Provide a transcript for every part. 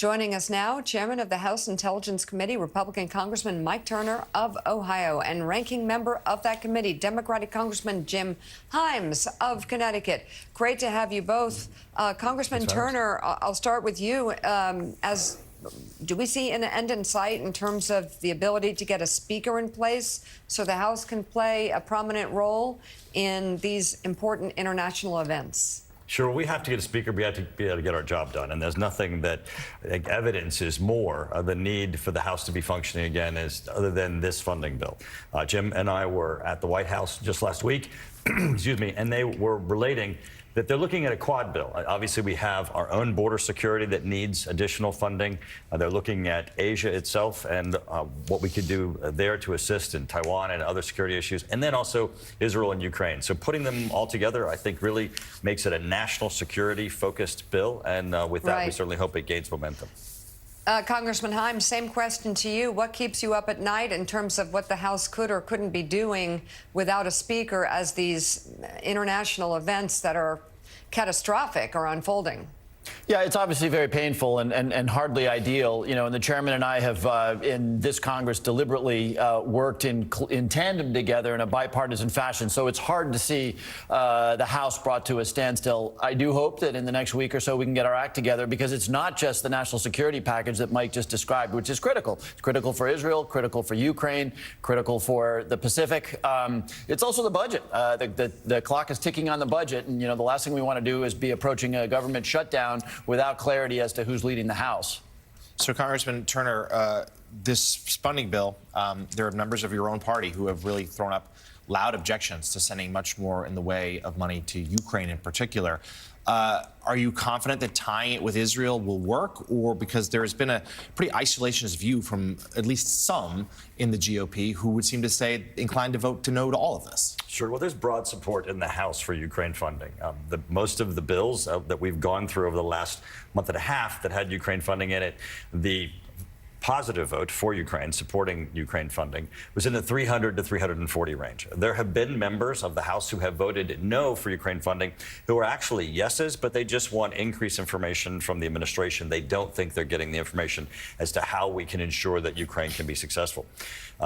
Joining us now, Chairman of the House Intelligence Committee, Republican Congressman Mike Turner of Ohio, and Ranking Member of that committee, Democratic Congressman Jim Himes of Connecticut. Great to have you both. Congressman Turner, I'll start with you. Do we see an end in sight in terms of the ability to get a speaker in place so the House can play a prominent role in these important international events? Sure, we have to get a speaker. We have to be able to get our job done. And there's nothing that evidences more of the need for the House to be functioning again other than this funding bill. Jim and I were at the White House just last week, excuse me, and they were relating that they're looking at a quad bill. Obviously, we have our own border security that needs additional funding. They're looking at Asia itself and what we could do there to assist in Taiwan and other security issues, and then also Israel and Ukraine. So putting them all together, I think, really makes it a national security-focused bill, and with that, we certainly hope it gains momentum. Congressman Himes, same question to you. What keeps you up at night in terms of what the House could or couldn't be doing without a speaker as these international events that are catastrophic are unfolding? Yeah, it's obviously very painful and hardly ideal. You know, and the chairman and I have, in this Congress, deliberately worked in tandem together in a bipartisan fashion. So it's hard to see the House brought to a standstill. I do hope that in the next week or so we can get our act together, because it's not just the national security package that Mike just described, which is critical. It's critical for Israel, critical for Ukraine, critical for the Pacific. It's also the budget. The clock is ticking on the budget. And, you know, the last thing we want to do is be approaching a government shutdown without clarity as to who's leading the House. So, Congressman Turner, this funding bill, there are members of your own party who have really thrown up loud objections to sending much more in the way of money to Ukraine in particular. Are you confident that tying it with Israel will work, or because there has been a pretty isolationist view from at least some in the GOP who would seem to say inclined to vote to no to all of this? Sure. Well, there's broad support in the House for Ukraine funding. Most of the bills that we've gone through over the last month and a half that had Ukraine funding in it, the positive vote for Ukraine, supporting Ukraine funding, was in the 300 to 340 range. There have been members of the House who have voted no for Ukraine funding who are actually yeses, but they just want increased information from the administration. They don't think they're getting the information as to how we can ensure that Ukraine can be successful.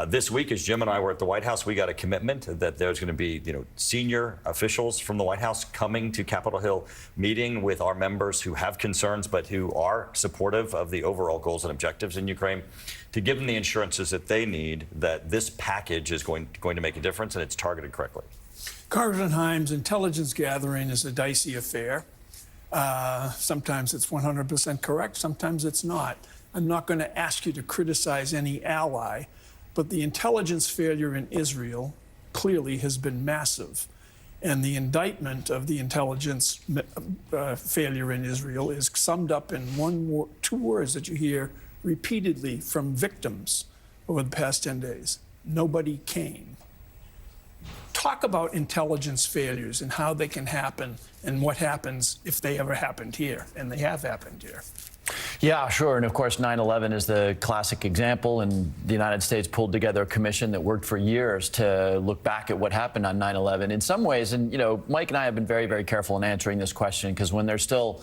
This week, as Jim and I were at the White House, we got a commitment that there's going to be, senior officials from the White House coming to Capitol Hill, meeting with our members who have concerns but who are supportive of the overall goals and objectives in Ukraine, to give them the assurances that they need that this package is going to make a difference and it's targeted correctly. Congressman Himes, intelligence gathering is a dicey affair. Sometimes it's 100% correct, sometimes it's not. I'm not going to ask you to criticize any ally, but the intelligence failure in Israel clearly has been massive. And the indictment of the intelligence failure in Israel is summed up in two words that you hear repeatedly from victims over the past 10 days. Nobody came. Talk about intelligence failures and how they can happen and what happens if they ever happened here, and they have happened here. Yeah, sure. And of course, 9/11 is the classic example. And the United States pulled together a commission that worked for years to look back at what happened on 9/11. In some ways, and, Mike and I have been very, very careful in answering this question, because when they're still,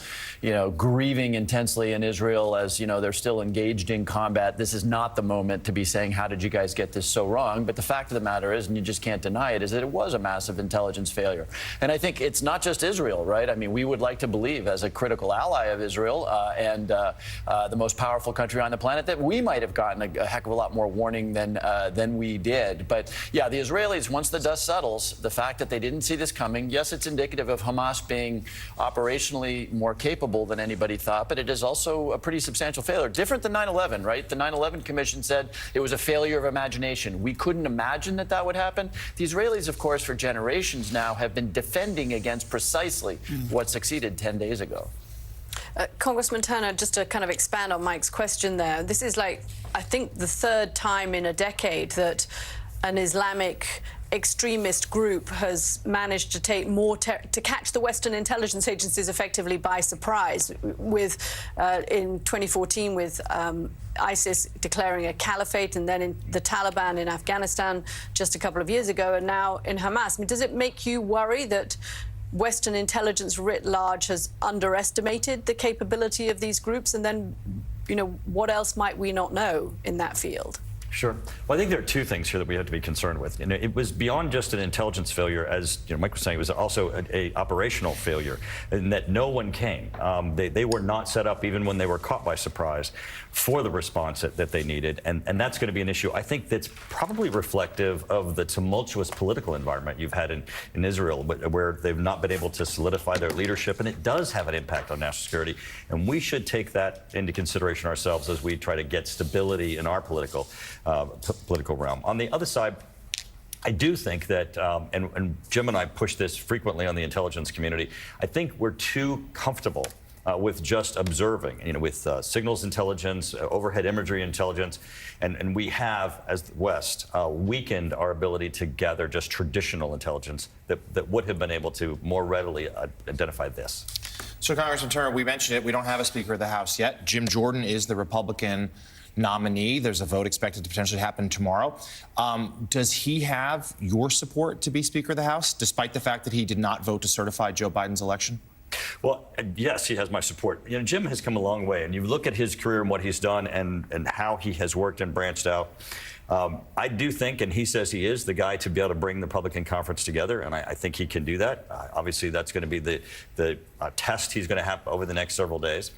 grieving intensely in Israel as, they're still engaged in combat, this is not the moment to be saying, how did you guys get this so wrong? But the fact of the matter is, and you just can't deny it, is that it was a massive intelligence failure. And I think it's not just Israel, right? I mean, we would like to believe, as a critical ally of Israel and the most powerful country on the planet, that we might have gotten a heck of a lot more warning than we did. But yeah, the Israelis, once the dust settles, the fact that they didn't see this coming, yes, it's indicative of Hamas being operationally more capable than anybody thought, but it is also a pretty substantial failure. Different than 9/11, right? The 9/11 Commission said it was a failure of imagination. We couldn't imagine that would happen. The Israelis, of course, for generations now have been defending against precisely what succeeded 10 days ago. Congressman Turner, just to kind of expand on Mike's question there, this is I think the third time in a decade that an Islamic extremist group has managed to take to catch the Western intelligence agencies effectively by surprise, with in 2014 with ISIS declaring a caliphate, and then in the Taliban in Afghanistan just a couple of years ago, and now in Hamas. I mean, does it make you worry that Western intelligence writ large has underestimated the capability of these groups, and then what else might we not know in that field? Sure. Well, I think there are two things here that we have to be concerned with. It was beyond just an intelligence failure, as Mike was saying. It was also a operational failure, in that no one came. They were not set up, even when they were caught by surprise, for the response that they needed. And that's going to be an issue, I think, that's probably reflective of the tumultuous political environment you've had in Israel, where they've not been able to solidify their leadership. And it does have an impact on national security. And we should take that into consideration ourselves as we try to get stability in our political realm. On the other side, I do think that, and Jim and I push this frequently on the intelligence community, I think we're too comfortable with just observing, with signals intelligence, overhead imagery intelligence, and we have, as the West, weakened our ability to gather just traditional intelligence that would have been able to more readily identify this. So, Congressman Turner, we mentioned it. We don't have a Speaker of the House yet. Jim Jordan is the Republican nominee. There's a vote expected to potentially happen tomorrow. Does he have your support to be Speaker of the House, despite the fact that he did not vote to certify Joe Biden's election? Well, yes, he has my support. Jim has come a long way, and you look at his career and what he's done and how he has worked and branched out. I do think, and he says he is, the guy to be able to bring the Republican conference together, and I think he can do that. Obviously, that's going to be the test he's going to have over the next several days.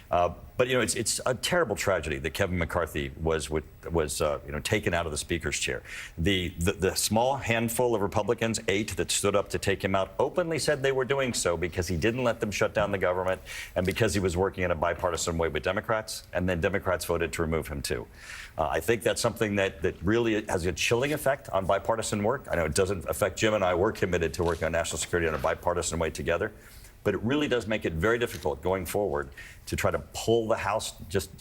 But it's a terrible tragedy that Kevin McCarthy was taken out of the Speaker's chair. The small handful of Republicans, 8, that stood up to take him out, openly said they were doing so because he didn't let them shut down the government and because he was working in a bipartisan way with Democrats, and then Democrats voted to remove him too. I think that's something that really has a chilling effect on bipartisan work. I know it doesn't affect Jim and I. We're committed to working on national security in a bipartisan way together. But it really does make it very difficult going forward to try to pull the House,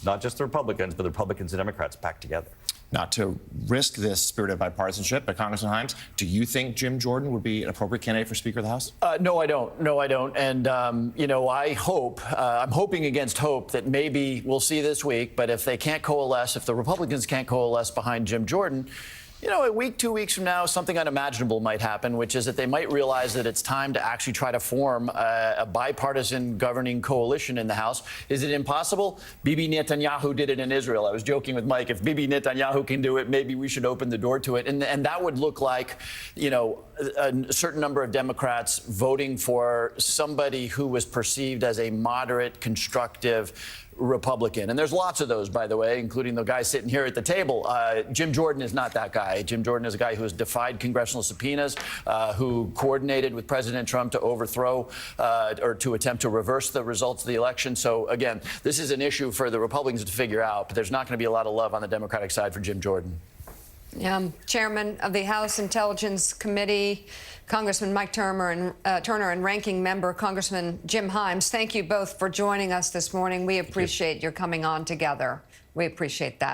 not just the Republicans, but the Republicans and Democrats back together. Not to risk this spirit of bipartisanship, but Congressman Himes, do you think Jim Jordan would be an appropriate candidate for Speaker of the House? No, I don't. No, I don't. And, I hope, I'm hoping against hope that maybe we'll see this week, but if they can't coalesce, if the Republicans can't coalesce behind Jim Jordan, a week, 2 weeks from now, something unimaginable might happen, which is that they might realize that it's time to actually try to form a bipartisan governing coalition in the House. Is it impossible? Bibi Netanyahu did it in Israel. I was joking with Mike, if Bibi Netanyahu can do it, maybe we should open the door to it. And that would look like, a certain number of Democrats voting for somebody who was perceived as a moderate, constructive Republican. And there's lots of those, by the way, including the guy sitting here at the table. Jim Jordan is not that guy. Jim Jordan is a guy who has defied congressional subpoenas, who coordinated with President Trump to overthrow or to attempt to reverse the results of the election. So, again, this is an issue for the Republicans to figure out, but there's not going to be a lot of love on the Democratic side for Jim Jordan. Chairman of the House Intelligence Committee, Congressman Mike Turner, and Ranking Member Congressman Jim Himes, thank you both for joining us this morning. We appreciate your coming on together. We appreciate that.